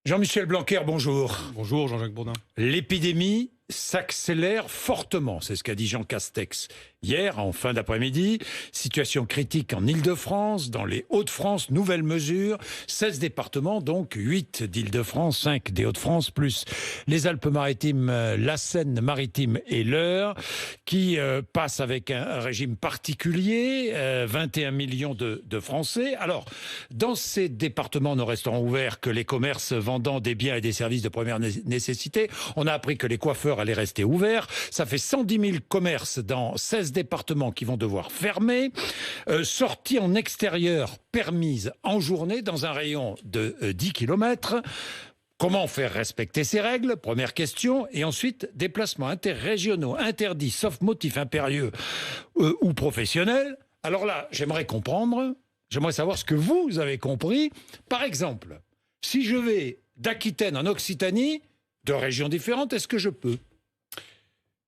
Jean-Michel Blanquer, bonjour. Bonjour Jean-Jacques Bourdin. L'épidémie s'accélère fortement, c'est ce qu'a dit Jean Castex hier en fin d'après-midi. Situation critique en Île-de-France, dans les Hauts-de-France, nouvelles mesures, 16 départements, donc 8 d'Île-de-France, 5 des Hauts-de-France, plus les Alpes-Maritimes, la Seine-Maritime et l'Eure, qui passent avec un régime particulier, 21 millions de Français. Alors, dans ces départements ne restant ouverts que les commerces vendant des biens et des services de première nécessité, on a appris que les coiffeurs allaient rester ouverts. Ça fait 110 000 commerces dans 16 départements qui vont devoir fermer. Sortie en extérieur permise en journée dans un rayon de 10 km. Comment faire respecter ces règles? Première question. Et ensuite, déplacements interrégionaux interdits, sauf motif impérieux ou professionnel. Alors là, j'aimerais savoir ce que vous avez compris. Par exemple, si je vais d'Aquitaine en Occitanie, de régions différentes, est-ce que je peux?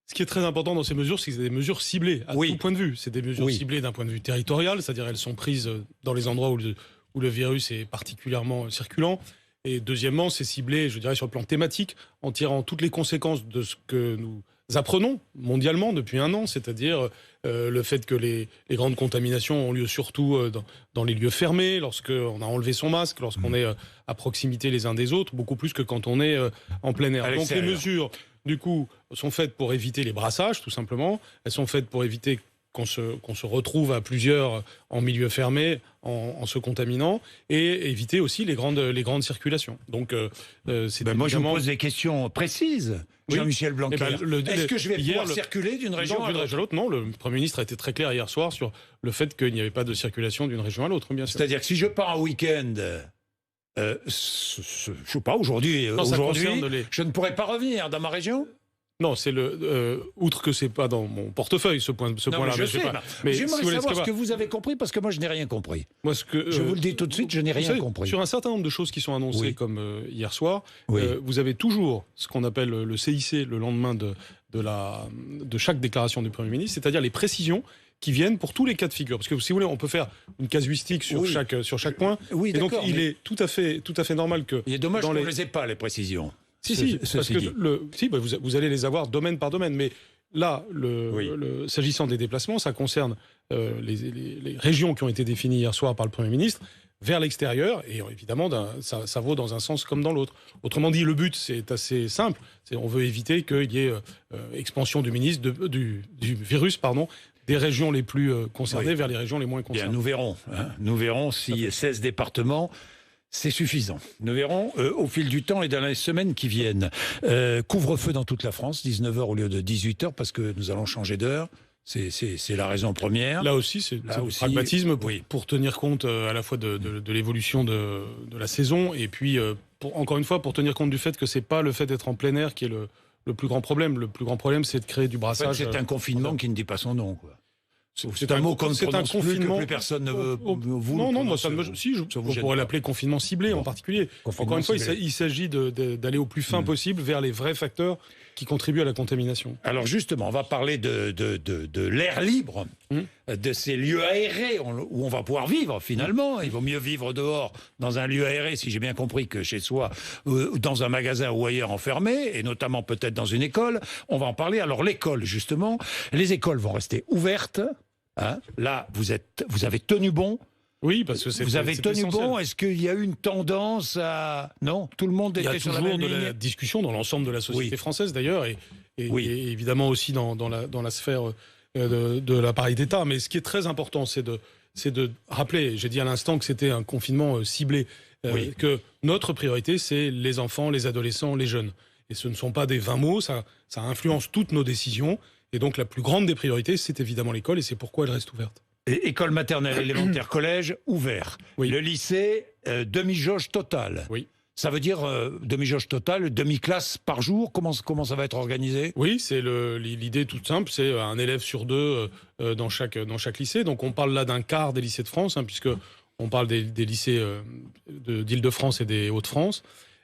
Ce qui est très important dans ces mesures, c'est que c'est des mesures ciblées à tout point de vue. C'est des mesures ciblées d'un point de vue territorial, c'est-à-dire elles sont prises dans les endroits où le virus est particulièrement circulant. Et deuxièmement, c'est ciblé, je dirais, sur le plan thématique, en tirant toutes les conséquences de ce que nous apprenons mondialement depuis un an, c'est-à-dire le fait que les grandes contaminations ont lieu surtout dans les lieux fermés, lorsqu'on a enlevé son masque, lorsqu'on est à proximité les uns des autres, beaucoup plus que quand on est en plein air. Donc les mesures, du coup, sont faites pour éviter les brassages, tout simplement. Elles sont faites pour éviter qu'on se retrouve à plusieurs en milieu fermé en se contaminant et éviter aussi les grandes circulations. Donc, moi, je vous pose des questions précises, Jean-Michel Blanquer. Est-ce que je vais pouvoir circuler d'une région à l'autre? Non, le Premier ministre a été très clair hier soir sur le fait qu'il n'y avait pas de circulation d'une région à l'autre, bien sûr. C'est-à-dire que si je pars en week-end, je sais pas, aujourd'hui, je ne pourrais pas revenir dans ma région? Non, c'est outre que c'est pas dans mon portefeuille ce point-là. Mais j'aimerais savoir ce que vous avez compris, parce que moi je n'ai rien compris. Je vous le dis tout de suite, je n'ai rien compris. Sur un certain nombre de choses qui sont annoncées, comme hier soir, vous avez toujours ce qu'on appelle le CIC le lendemain de chaque déclaration du Premier ministre, c'est-à-dire les précisions qui viennent pour tous les cas de figure. Parce que si vous voulez, on peut faire une casuistique sur chaque point. Oui, et donc il est tout à fait normal que... Il est dommage qu'on ne les ait pas, les précisions. Parce que vous allez les avoir domaine par domaine, mais là, s'agissant des déplacements, ça concerne les régions qui ont été définies hier soir par le Premier ministre vers l'extérieur, et évidemment, ça vaut dans un sens comme dans l'autre. Autrement dit, le but, c'est assez simple, on veut éviter qu'il y ait expansion du virus, des régions les plus concernées vers les régions les moins concernées. Bien, nous verrons si 16 départements... c'est suffisant. Nous verrons au fil du temps et dans les semaines qui viennent. Couvre-feu dans toute la France, 19h au lieu de 18h, parce que nous allons changer d'heure. C'est la raison première. Là aussi, c'est du pragmatisme pour tenir compte à la fois de l'évolution de la saison, et puis, encore une fois, pour tenir compte du fait que c'est pas le fait d'être en plein air qui est le plus grand problème. Le plus grand problème, c'est de créer du brassage. En fait, c'est un confinement qui ne dit pas son nom, quoi. C'est un mot qu'on ne prononce plus, que plus personne ne veut vous. Non, moi, on pourrait l'appeler confinement ciblé en particulier. Encore une fois, il s'agit d'aller au plus fin possible vers les vrais facteurs qui contribuent à la contamination. Alors justement, on va parler de l'air libre, de ces lieux aérés où on va pouvoir vivre finalement. Il vaut mieux vivre dehors dans un lieu aéré, si j'ai bien compris, que chez soi, dans un magasin ou ailleurs enfermé, et notamment peut-être dans une école. On va en parler. Alors l'école, justement, les écoles vont rester ouvertes. Là, vous avez tenu bon. Oui, parce que vous avez tenu bon. Est-ce qu'il y a eu une tendance à... Non, tout le monde était sur la même ligne. Il y a toujours de la discussion dans l'ensemble de la société française, d'ailleurs, et évidemment aussi dans la sphère de l'appareil d'État. Mais ce qui est très important, c'est de rappeler, j'ai dit à l'instant que c'était un confinement ciblé, que notre priorité, c'est les enfants, les adolescents, les jeunes. Et ce ne sont pas des 20 mots, ça influence toutes nos décisions. Et donc la plus grande des priorités, c'est évidemment l'école, et c'est pourquoi elle reste ouverte. Et école maternelle, élémentaire, collège, ouvert. Le lycée, demi-jauge totale. Ça veut dire demi-jauge totale, demi-classe par jour. Comment ça va être organisé? Oui, c'est l'idée toute simple, c'est un élève sur deux dans chaque lycée. Donc on parle là d'un quart des lycées de France, puisque on parle des lycées d'Île-de-France et des Hauts-de-France.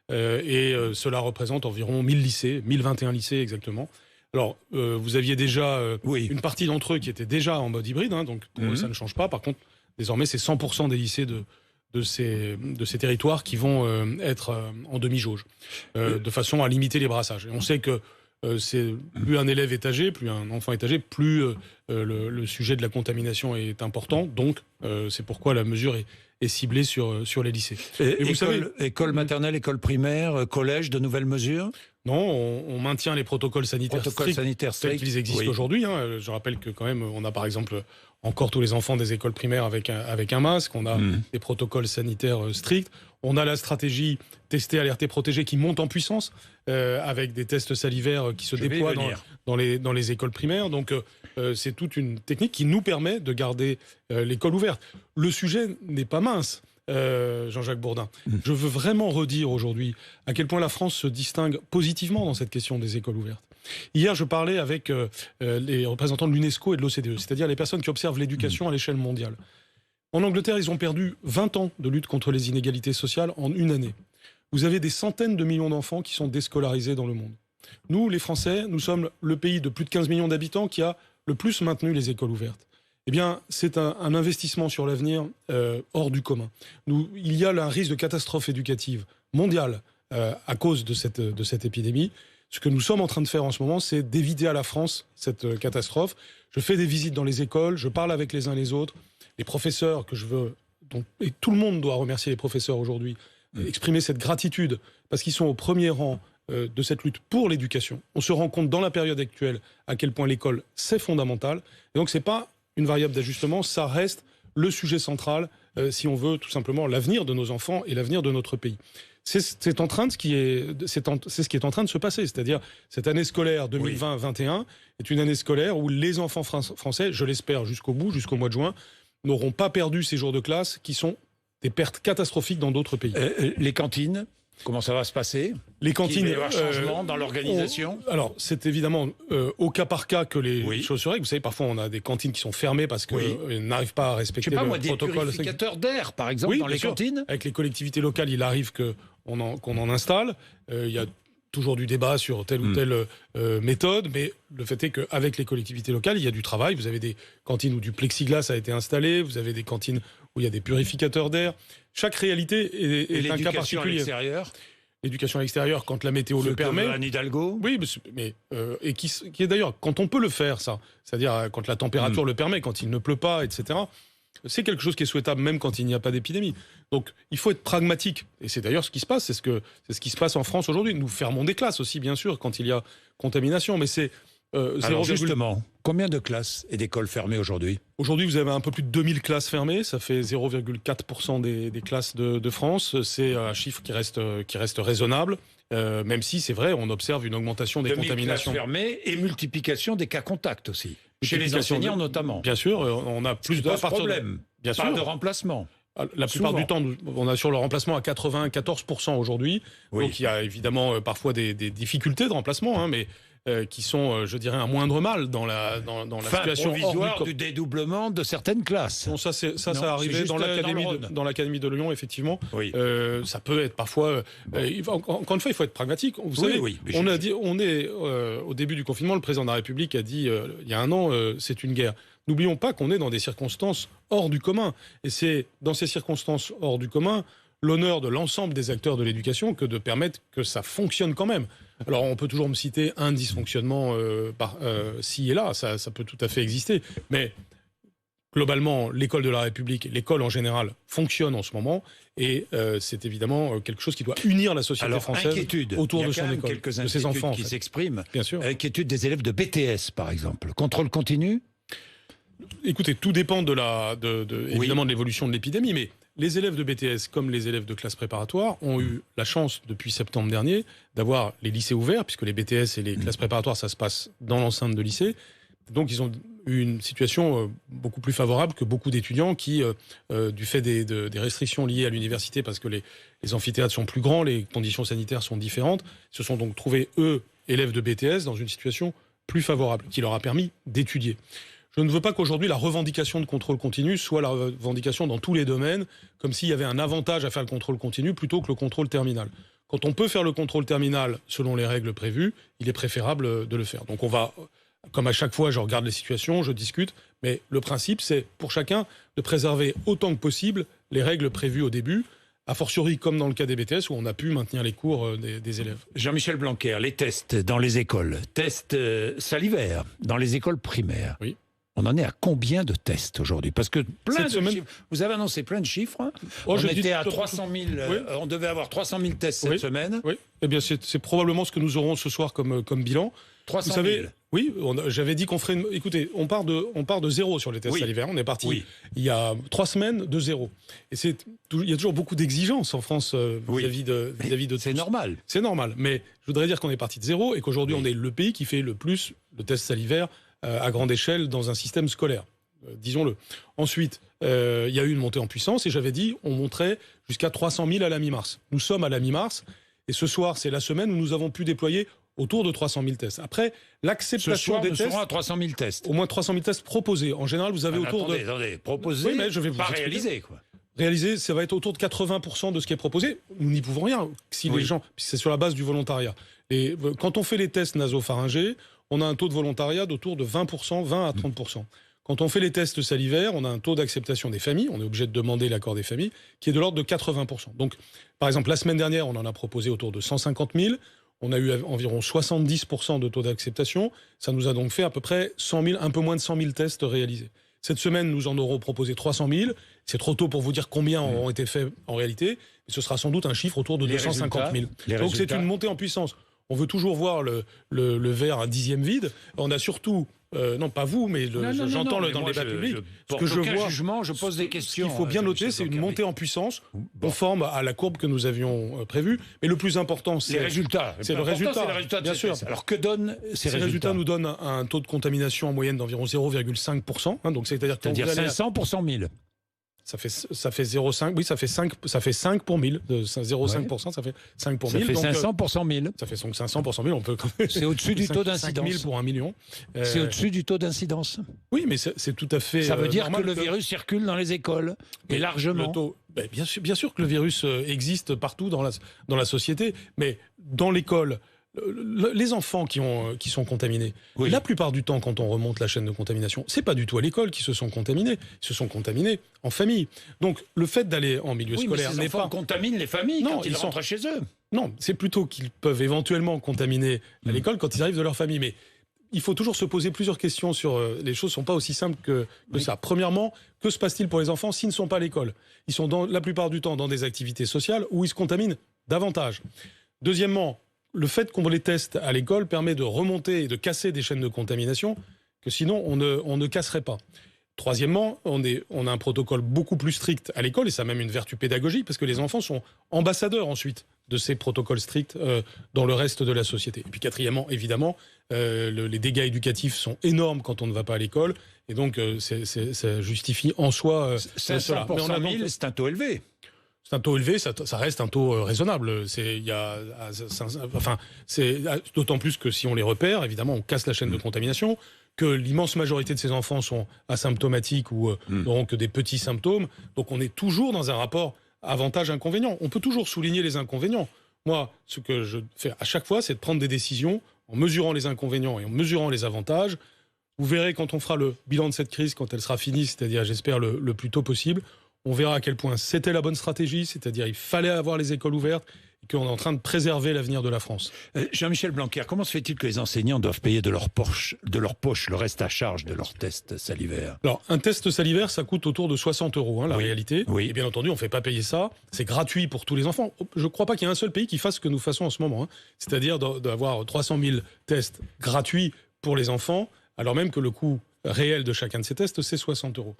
Cela représente environ 1021 lycées exactement. Alors, vous aviez déjà une partie d'entre eux qui étaient déjà en mode hybride, donc ça ne change pas. Par contre, désormais, c'est 100% des lycées de ces territoires qui vont être en demi-jauge, de façon à limiter les brassages. Et on sait que c'est plus un élève est âgé, plus un enfant est âgé, plus le sujet de la contamination est important. Donc, c'est pourquoi la mesure est ciblée sur les lycées. Et vous savez, école maternelle, école primaire, collège, de nouvelles mesures? Non, on maintient les protocoles sanitaires tels qu'ils existent aujourd'hui. Hein. Je rappelle que quand même, on a par exemple encore tous les enfants des écoles primaires avec un masque. On a des protocoles sanitaires stricts. On a la stratégie tester, alerter, protéger qui monte en puissance avec des tests salivaires qui se déploient dans les écoles primaires. Donc c'est toute une technique qui nous permet de garder l'école ouverte. Le sujet n'est pas mince. Jean-Jacques Bourdin. Je veux vraiment redire aujourd'hui à quel point la France se distingue positivement dans cette question des écoles ouvertes. Hier, je parlais avec les représentants de l'UNESCO et de l'OCDE, c'est-à-dire les personnes qui observent l'éducation à l'échelle mondiale. En Angleterre, ils ont perdu 20 ans de lutte contre les inégalités sociales en une année. Vous avez des centaines de millions d'enfants qui sont déscolarisés dans le monde. Nous, les Français, nous sommes le pays de plus de 15 millions d'habitants qui a le plus maintenu les écoles ouvertes. Eh bien, c'est un investissement sur l'avenir hors du commun. Il y a un risque de catastrophe éducative mondiale à cause de cette épidémie. Ce que nous sommes en train de faire en ce moment, c'est d'éviter à la France cette catastrophe. Je fais des visites dans les écoles, je parle avec les uns les autres. Les professeurs que je veux... et tout le monde doit remercier les professeurs aujourd'hui, exprimer cette gratitude, parce qu'ils sont au premier rang de cette lutte pour l'éducation. On se rend compte dans la période actuelle à quel point l'école, c'est fondamental. Et donc, c'est pas une variable d'ajustement, ça reste le sujet central si on veut tout simplement l'avenir de nos enfants et l'avenir de notre pays. C'est ce qui est en train de se passer, c'est-à-dire cette année scolaire 2020-21 est une année scolaire où les enfants français, je l'espère jusqu'au bout, jusqu'au mois de juin, n'auront pas perdu ces jours de classe qui sont des pertes catastrophiques dans d'autres pays. Les cantines, comment ça va se passer? Les cantines, il va y avoir changement dans l'organisation? Alors, c'est évidemment au cas par cas que les choses se règlent. Vous savez, parfois, on a des cantines qui sont fermées parce qu'elles n'arrivent pas à respecter le protocole. Des purificateurs d'air, par exemple, dans les cantines? Avec les collectivités locales, il arrive qu'on en installe. Il y a toujours du débat sur telle ou telle méthode, mais le fait est qu'avec les collectivités locales, il y a du travail. Vous avez des cantines où du plexiglas a été installé, vous avez des cantines où il y a des purificateurs d'air. Chaque réalité est un cas particulier. L'éducation à l'extérieur, quand la météo le permet. Anne Hidalgo. Oui, mais et qui est d'ailleurs, quand on peut le faire, ça, c'est-à-dire quand la température le permet, quand il ne pleut pas, etc., c'est quelque chose qui est souhaitable même quand il n'y a pas d'épidémie. Donc il faut être pragmatique. Et c'est d'ailleurs ce qui se passe, c'est ce qui se passe en France aujourd'hui. Nous fermons des classes aussi, bien sûr, quand il y a contamination, mais c'est... Alors justement, combien de classes et d'écoles fermées aujourd'hui? Aujourd'hui, vous avez un peu plus de 2000 classes fermées, ça fait 0,4% des classes de France. C'est un chiffre qui reste raisonnable, même si c'est vrai, on observe une augmentation des contaminations. 2000 classes fermées et multiplication des cas contacts aussi, chez les enseignants notamment. Bien sûr, on a plus de problème. Bien sûr. Pas de remplacement. La plupart du temps, on assure le remplacement à 94% aujourd'hui. Donc il y a évidemment parfois des difficultés de remplacement, hein, mais qui sont, je dirais, un moindre mal dans la situation provisoire du dédoublement de certaines classes. Bon, ça arrivé dans l'académie de Lyon, effectivement. Ça peut être parfois... encore une fois, il faut être pragmatique. Vous savez, au début du confinement, le président de la République a dit, il y a un an, c'est une guerre. N'oublions pas qu'on est dans des circonstances hors du commun. Et c'est dans ces circonstances hors du commun l'honneur de l'ensemble des acteurs de l'éducation que de permettre que ça fonctionne quand même. Alors on peut toujours me citer un dysfonctionnement ci et là, ça peut tout à fait exister, mais globalement l'école de la République, l'école en général fonctionne en ce moment et c'est évidemment quelque chose qui doit unir la société française autour de son école, de ses enfants qui s'expriment. Bien sûr. Inquiétude des élèves de BTS par exemple. Contrôle continu? Écoutez, tout dépend évidemment de l'évolution de l'épidémie, mais les élèves de BTS, comme les élèves de classe préparatoire, ont eu la chance, depuis septembre dernier, d'avoir les lycées ouverts, puisque les BTS et les classes préparatoires, ça se passe dans l'enceinte de lycée. Donc, ils ont eu une situation beaucoup plus favorable que beaucoup d'étudiants qui, du fait des restrictions liées à l'université, parce que les amphithéâtres sont plus grands, les conditions sanitaires sont différentes, se sont donc trouvés, eux, élèves de BTS, dans une situation plus favorable, qui leur a permis d'étudier. Je ne veux pas qu'aujourd'hui la revendication de contrôle continu soit la revendication dans tous les domaines, comme s'il y avait un avantage à faire le contrôle continu plutôt que le contrôle terminal. Quand on peut faire le contrôle terminal selon les règles prévues, il est préférable de le faire. Donc on va Comme à chaque fois, je regarde les situations, je discute, mais le principe, c'est pour chacun de préserver autant que possible les règles prévues au début, a fortiori comme dans le cas des BTS où on a pu maintenir les cours des élèves. Jean-Michel Blanquer, les tests dans les écoles, tests salivaires dans les écoles primaires. Oui. On en est à combien de tests aujourd'hui? Parce que chiffres. Vous avez annoncé plein de chiffres. Hein. On était à 300 000. Oui. On devait avoir 300 000 tests cette semaine. Oui. Eh bien, c'est probablement ce que nous aurons ce soir comme bilan. 300 000. Vous savez, oui, j'avais dit qu'on ferait. Écoutez, on part de zéro sur les tests salivaires. On est parti il y a 3 semaines de zéro. Et il y a toujours beaucoup d'exigences en France vis-à-vis de. C'est normal. C'est normal. Mais je voudrais dire qu'on est parti de zéro et qu'aujourd'hui on est le pays qui fait le plus de tests salivaires à grande échelle dans un système scolaire, disons-le. Ensuite, il y a eu une montée en puissance et j'avais dit on monterait jusqu'à 300 000 à la mi-mars. Nous sommes à la mi-mars et ce soir, c'est la semaine où nous avons pu déployer autour de 300 000 tests. Après, l'acceptation des tests... Ce soir, nous serons à 300 000 tests. Au moins 300 000 tests proposés. En général, vous avez Attendez, proposés, oui, mais je vais vous pas réalisés, quoi. Réalisé, ça va être autour de 80% de ce qui est proposé. Nous n'y pouvons rien. Si les gens, c'est sur la base du volontariat. Et quand on fait les tests nasopharyngés, on a un taux de volontariat d'autour de 20%, 20 à 30%. Quand on fait les tests salivaires, on a un taux d'acceptation des familles, on est obligé de demander l'accord des familles, qui est de l'ordre de 80%. Donc, par exemple, la semaine dernière, on en a proposé autour de 150 000. On a eu environ 70% de taux d'acceptation. Ça nous a donc fait à peu près 100 000, un peu moins de 100 000 tests réalisés. Cette semaine, nous en aurons proposé 300 000. C'est trop tôt pour vous dire combien ont été faits en réalité. Mais ce sera sans doute un chiffre autour de 250 000. Donc c'est une montée en puissance. On veut toujours voir le verre à dixième vide. On a surtout... non, pas vous, mais j'entends dans le débat public. Ce que je vois, jugement, je pose des questions. Ce qu'il faut bien noter, c'est une montée en puissance conforme à la courbe que nous avions prévue. Mais le plus important, c'est les résultats. C'est le résultat, bien sûr. Alors que donnent ces résultats? Ces résultats nous donnent un taux de contamination en moyenne d'environ 0,5%. Hein, donc c'est-à-dire 500 pour 100 000. Ça fait 0,5, oui, ça fait 5 pour 1000. 0,5%, ça fait 5 pour 1000. Ça fait 500 pour 100 000. Ça fait 500 pour 100 000, on peut... C'est au-dessus du taux d'incidence. 5 000 pour 1 million. C'est au-dessus du taux d'incidence. Oui, mais c'est tout à fait... Ça veut dire que le virus circule dans les écoles, et largement. Bien sûr que le virus existe partout dans la société, mais dans l'école... Les enfants qui sont contaminés, la plupart du temps, quand on remonte la chaîne de contamination, c'est pas du tout à l'école qu'ils se sont contaminés. Ils se sont contaminés en famille. Donc, le fait d'aller en milieu scolaire mais ces enfants contaminent les familles quand ils rentrent chez eux. Non, c'est plutôt qu'ils peuvent éventuellement contaminer à l'école quand ils arrivent de leur famille. Mais il faut toujours se poser plusieurs questions sur... les choses sont pas aussi simples que ça. Premièrement, que se passe-t-il pour les enfants s'ils ne sont pas à l'école? Ils sont la plupart du temps dans des activités sociales où ils se contaminent davantage. Deuxièmement, le fait qu'on les teste à l'école permet de remonter et de casser des chaînes de contamination que sinon on ne casserait pas. Troisièmement, on a un protocole beaucoup plus strict à l'école et ça a même une vertu pédagogique parce que les enfants sont ambassadeurs ensuite de ces protocoles stricts dans le reste de la société. Et puis quatrièmement, évidemment, les dégâts éducatifs sont énormes quand on ne va pas à l'école et donc ça justifie en soi 500 pour 100 000, c'est un taux élevé. C'est un taux élevé, ça reste un taux raisonnable. D'autant plus que si on les repère, évidemment, on casse la chaîne de contamination, que l'immense majorité de ces enfants sont asymptomatiques ou n'auront que des petits symptômes. Donc on est toujours dans un rapport avantage-inconvénient. On peut toujours souligner les inconvénients. Moi, ce que je fais à chaque fois, c'est de prendre des décisions en mesurant les inconvénients et en mesurant les avantages. Vous verrez quand on fera le bilan de cette crise, quand elle sera finie, c'est-à-dire, j'espère, le plus tôt possible, on verra à quel point c'était la bonne stratégie, c'est-à-dire il fallait avoir les écoles ouvertes et qu'on est en train de préserver l'avenir de la France. Jean-Michel Blanquer, comment se fait-il que les enseignants doivent payer de leur poche le reste à charge de leurs tests salivaires? Alors, un test salivaire, ça coûte autour de 60 €, la réalité. Oui. Et bien entendu, on ne fait pas payer ça. C'est gratuit pour tous les enfants. Je ne crois pas qu'il y ait un seul pays qui fasse ce que nous faisons en ce moment. C'est-à-dire d'avoir 300 000 tests gratuits pour les enfants, alors même que le coût réel de chacun de ces tests, c'est 60 €.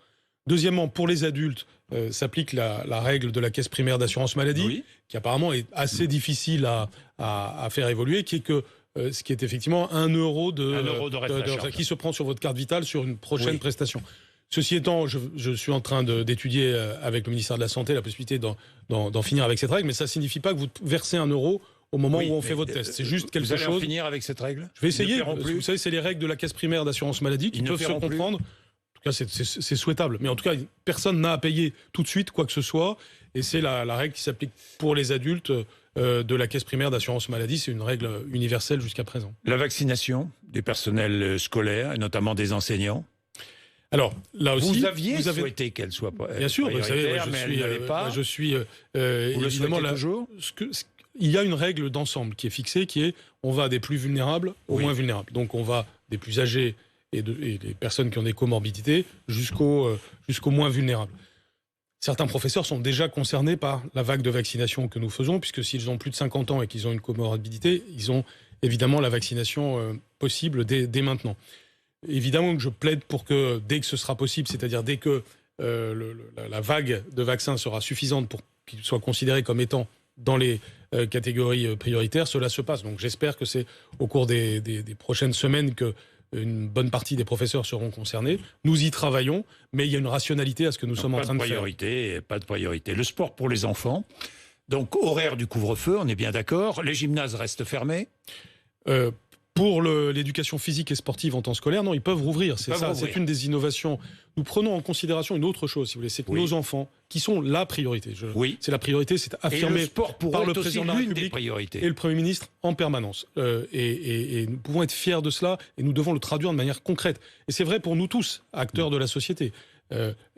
Deuxièmement, pour les adultes, s'applique la règle de la caisse primaire d'assurance maladie, qui apparemment est assez difficile à faire évoluer, qui est que ce qui est effectivement 1 € qui se prend sur votre carte vitale sur une prochaine prestation. Ceci étant, je suis en train d'étudier avec le ministère de la Santé la possibilité d'en finir avec cette règle, mais ça ne signifie pas que vous versez 1 € au moment où on fait votre test. C'est juste quelque chose... Vous allez en finir avec cette règle? Je vais essayer. Vous savez, c'est les règles de la caisse primaire d'assurance maladie qui peuvent se comprendre. En tout cas, c'est souhaitable. Mais en tout cas, personne n'a à payer tout de suite quoi que ce soit. Et c'est la règle qui s'applique pour les adultes de la caisse primaire d'assurance maladie. C'est une règle universelle jusqu'à présent. La vaccination des personnels scolaires, et notamment des enseignants? Alors, là aussi, vous aviez souhaité qu'elle soit bien sûr, vous savez, je suis évidemment là. Toujours il y a une règle d'ensemble qui est fixée, qui est on va des plus vulnérables aux moins vulnérables. Donc on va des plus âgés et des personnes qui ont des comorbidités jusqu'aux moins vulnérables. Certains professeurs sont déjà concernés par la vague de vaccination que nous faisons, puisque s'ils ont plus de 50 ans et qu'ils ont une comorbidité, ils ont évidemment la vaccination possible dès maintenant. Évidemment que je plaide pour que, dès que ce sera possible, c'est-à-dire dès que la vague de vaccins sera suffisante pour qu'ils soient considérés comme étant dans les catégories prioritaires, cela se passe. Donc j'espère que c'est au cours des prochaines semaines que une bonne partie des professeurs seront concernés. Nous y travaillons, mais il y a une rationalité à ce que nous sommes en train de faire. Pas de priorité. Le sport pour les enfants, donc horaire du couvre-feu, on est bien d'accord. Les gymnases restent fermés. Pour l'éducation physique et sportive en temps scolaire, non, ils peuvent rouvrir. C'est une des innovations. Nous prenons en considération une autre chose, si vous voulez, c'est que nos enfants, qui sont la priorité, c'est la priorité, c'est affirmé par le président de la République et le Premier ministre en permanence. Et nous pouvons être fiers de cela et nous devons le traduire de manière concrète. Et c'est vrai pour nous tous, acteurs de la société.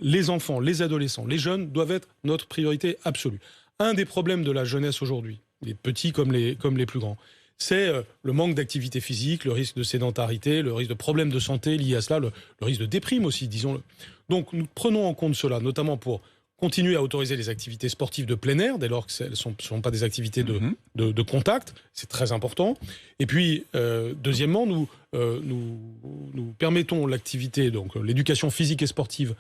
Les enfants, les adolescents, les jeunes doivent être notre priorité absolue. Un des problèmes de la jeunesse aujourd'hui, les petits comme les plus grands, c'est le manque d'activité physique, le risque de sédentarité, le risque de problèmes de santé liés à cela, le risque de déprime aussi, disons-le. Donc nous prenons en compte cela, notamment pour continuer à autoriser les activités sportives de plein air, dès lors que ce ne sont pas des activités de contact, c'est très important. Et puis, deuxièmement, nous permettons l'activité, donc l'éducation physique et sportive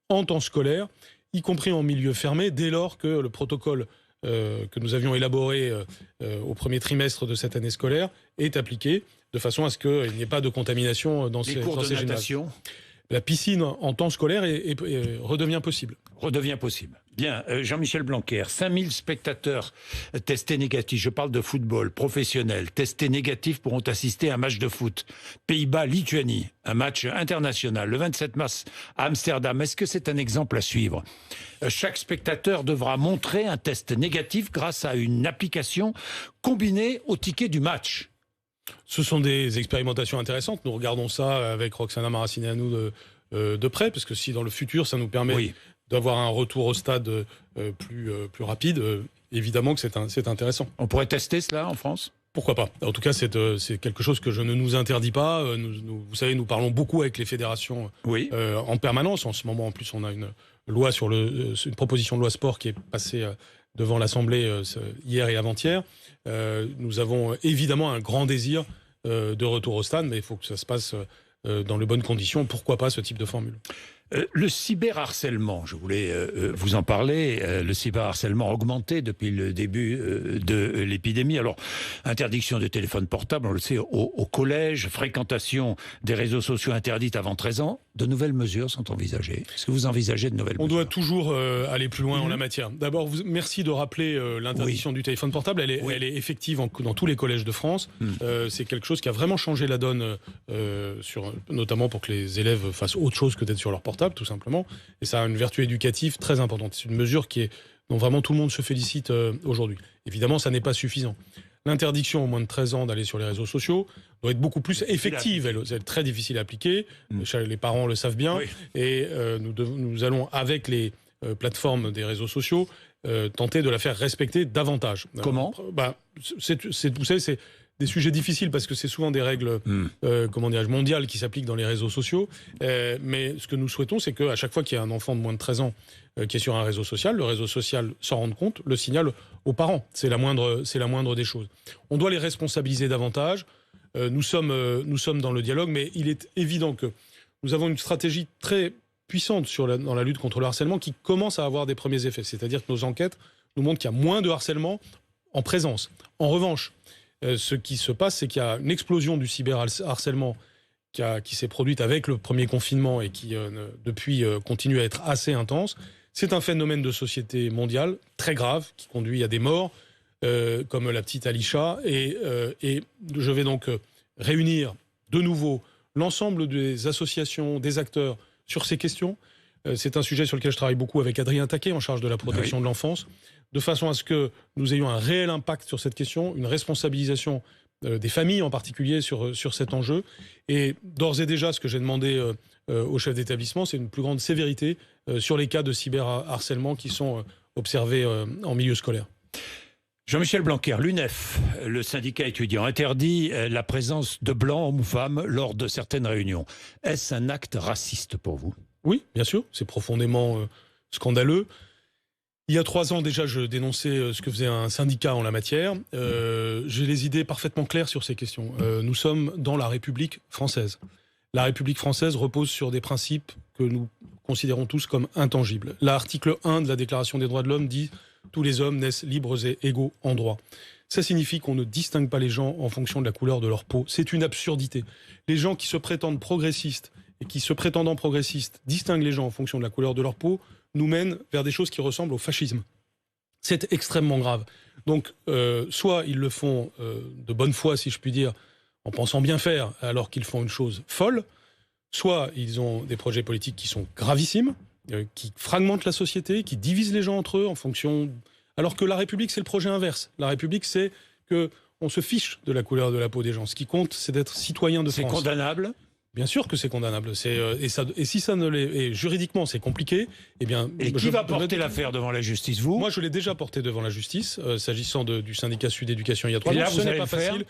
en temps scolaire, y compris en milieu fermé, dès lors que le protocole que nous avions élaboré au premier trimestre de cette année scolaire est appliqué de façon à ce qu'il n'y ait pas de contamination dans ces gymnases. La piscine en temps scolaire redevient possible. Bien, Jean-Michel Blanquer, 5000 spectateurs testés négatifs, je parle de football professionnel, testés négatifs pourront assister à un match de foot. Pays-Bas-Lituanie, un match international, le 27 mars à Amsterdam. Est-ce que c'est un exemple à suivre ? Chaque spectateur devra montrer un test négatif grâce à une application combinée au ticket du match. Ce sont des expérimentations intéressantes. Nous regardons ça avec Roxana Maracineanu de près, parce que si dans le futur, ça nous permet d'avoir un retour au stade plus rapide, évidemment que c'est intéressant. On pourrait tester cela en France ? Pourquoi pas ? En tout cas, c'est quelque chose que je ne nous interdis pas. Vous savez, nous parlons beaucoup avec les fédérations en permanence. En ce moment, en plus, on a une loi une proposition de loi sport qui est passée devant l'Assemblée hier et avant-hier. Nous avons évidemment un grand désir de retour au stade, mais il faut que ça se passe dans les bonnes conditions. Pourquoi pas ce type de formule ? Le cyberharcèlement, je voulais vous en parler. Le cyberharcèlement a augmenté depuis le début de l'épidémie. Alors, interdiction des téléphones portables, on le sait, au collège, fréquentation des réseaux sociaux interdite avant 13 ans. De nouvelles mesures sont envisagées. Est-ce que vous envisagez de nouvelles mesures ? On doit toujours aller plus loin en la matière. D'abord, merci de rappeler l'interdiction du téléphone portable. Elle est effective dans tous les collèges de France. C'est quelque chose qui a vraiment changé la donne, notamment pour que les élèves fassent autre chose que d'être sur leur portable, tout simplement. Et ça a une vertu éducative très importante. C'est une mesure dont vraiment tout le monde se félicite aujourd'hui. Évidemment, ça n'est pas suffisant. L'interdiction aux moins de 13 ans d'aller sur les réseaux sociaux doit être beaucoup plus effective. Elle est très difficile à appliquer. Les parents le savent bien. Et nous allons, avec les plateformes des réseaux sociaux, tenter de la faire respecter davantage. Comment ? Vous savez, c'est des sujets difficiles parce que c'est souvent des règles mondiales qui s'appliquent dans les réseaux sociaux. Mais ce que nous souhaitons, c'est qu'à chaque fois qu'il y a un enfant de moins de 13 ans qui est sur un réseau social, le réseau social s'en rende compte, le signale aux parents. C'est la moindre des choses. On doit les responsabiliser davantage. Nous sommes dans le dialogue, mais il est évident que nous avons une stratégie très puissante dans la lutte contre le harcèlement qui commence à avoir des premiers effets. C'est-à-dire que nos enquêtes nous montrent qu'il y a moins de harcèlement en présence. En revanche, ce qui se passe, c'est qu'il y a une explosion du cyberharcèlement qui s'est produite avec le premier confinement et qui, depuis, continue à être assez intense. C'est un phénomène de société mondiale très grave qui conduit à des morts, comme la petite Alisha. Et je vais donc réunir de nouveau l'ensemble des associations, des acteurs sur ces questions. C'est un sujet sur lequel je travaille beaucoup avec Adrien Taquet, en charge de la protection de l'enfance, de façon à ce que nous ayons un réel impact sur cette question, une responsabilisation des familles en particulier sur cet enjeu. Et d'ores et déjà, ce que j'ai demandé au chef d'établissement, c'est une plus grande sévérité sur les cas de cyberharcèlement qui sont observés en milieu scolaire. Jean-Michel Blanquer, l'UNEF, le syndicat étudiant, interdit la présence de blancs, hommes ou femmes, lors de certaines réunions. Est-ce un acte raciste pour vous? Oui, bien sûr, c'est profondément scandaleux. Il y a 3 ans déjà, je dénonçais ce que faisait un syndicat en la matière. J'ai les idées parfaitement claires sur ces questions. Nous sommes dans la République française. La République française repose sur des principes que nous considérons tous comme intangibles. L'article 1 de la Déclaration des droits de l'homme dit « Tous les hommes naissent libres et égaux en droit ». Ça signifie qu'on ne distingue pas les gens en fonction de la couleur de leur peau. C'est une absurdité. Les gens qui se prétendent progressistes et qui, se prétendant progressistes, distinguent les gens en fonction de la couleur de leur peau, nous mènent vers des choses qui ressemblent au fascisme. C'est extrêmement grave. Donc, soit ils le font de bonne foi, si je puis dire, en pensant bien faire, alors qu'ils font une chose folle, soit ils ont des projets politiques qui sont gravissimes, qui fragmentent la société, qui divisent les gens entre eux en fonction... Alors que la République, c'est le projet inverse. La République, c'est qu'on se fiche de la couleur de la peau des gens. Ce qui compte, c'est d'être citoyen de France. C'est condamnable ? Bien sûr que c'est condamnable. Et si ça ne l'est, et juridiquement c'est compliqué, eh bien... Et qui va porter l'affaire devant la justice, vous? Moi, je l'ai déjà porté devant la justice, s'agissant du syndicat Sud Éducation il y a 3 ans. Et là, ce n'est pas facile.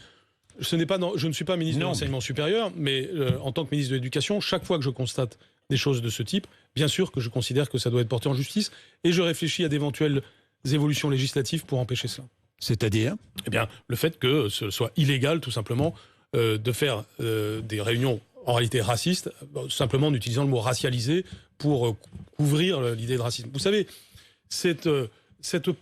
Je ne suis pas ministre de l'enseignement supérieur, mais en tant que ministre de l'Éducation, chaque fois que je constate des choses de ce type, bien sûr que je considère que ça doit être porté en justice, et je réfléchis à d'éventuelles évolutions législatives pour empêcher cela. C'est-à-dire? Eh bien, le fait que ce soit illégal, tout simplement, de faire des réunions en réalité racistes, simplement en utilisant le mot racialisé pour couvrir l'idée de racisme. Vous savez, cette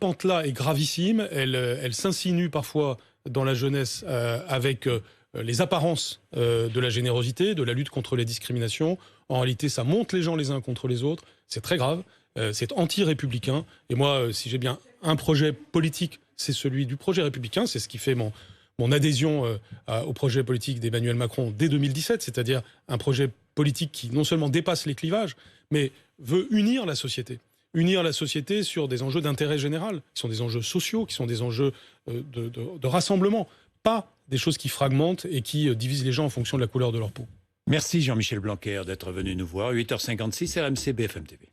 pente-là est gravissime, elle s'insinue parfois dans la jeunesse avec les apparences de la générosité, de la lutte contre les discriminations. En réalité, ça monte les gens les uns contre les autres, c'est très grave, c'est anti-républicain. Et moi, si j'ai bien un projet politique, c'est celui du projet républicain, c'est ce qui fait mon adhésion au projet politique d'Emmanuel Macron dès 2017, c'est-à-dire un projet politique qui non seulement dépasse les clivages, mais veut unir la société. Unir la société sur des enjeux d'intérêt général, qui sont des enjeux sociaux, qui sont des enjeux de rassemblement, pas des choses qui fragmentent et qui divisent les gens en fonction de la couleur de leur peau. Merci Jean-Michel Blanquer d'être venu nous voir. 8h56, RMC BFM TV.